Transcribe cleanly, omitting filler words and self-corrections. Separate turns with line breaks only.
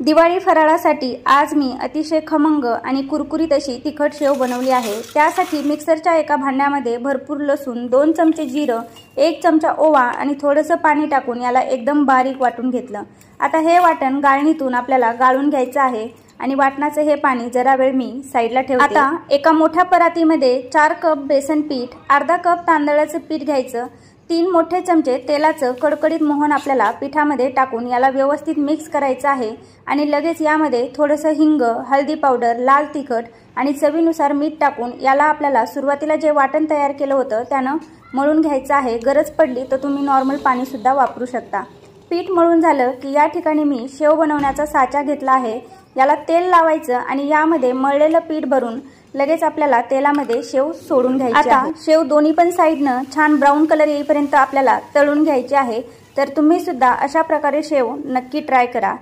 दिवाळी फराळासाठी आज मी अतिशय खमंग आणि कुरकुरीत अशी तिखट शेव बनवली आहे। त्यासाठी मिक्सरच्या एका भांड्यामध्ये भरपूर लसूण, 2 चमचे जिरे, 1 चमचा ओवा आणि थोडंसं पाणी टाकून याला एकदम बारीक वाटून घेतलं। आता हे वाटण गाळणीतून आपल्याला गाळून घ्यायचं आहे आणि वाटणाचं हे पाणी जरा वेळ मी साइडला ठेवते। आता एका मोठ्या परातीमध्ये 4 कप बेसन पीठ, अर्धा कप तांदळाचं पीठ घ्यायचं, 3 मोठे चमचे तेलाचं कडकडीत मोहन आपल्याला पिठामध्ये टाकून याला व्यवस्थित मिक्स करायचं आहे आणि लगेच यामध्ये थोडंसं हिंग, हळदी पावडर, लाल तिखट आणि चवीनुसार मीठ टाकून याला आपल्याला सुरुवातीला जे वाटण तयार केलं होतं त्यानं मळून घ्यायचं आहे। गरज पडली तर तुम्ही नॉर्मल पाणी सुद्धा वापरू शकता। पीठ मळून झालं की या ठिकाणी मी शेव बनवण्याचा साचा घेतला आहे। याला तेल लावायचं आणि यामध्ये मळलेलं पीठ भरून लगेच आपल्याला तेलामध्ये शेव सोडून घ्यायची आहे। आता शेव दोन्ही पण साइडनं छान ब्राऊन कलर येईपर्यंत आपल्याला तळून घ्यायची आहे। तर तुम्ही सुद्धा अशा प्रकारे शेव नक्की ट्राय करा।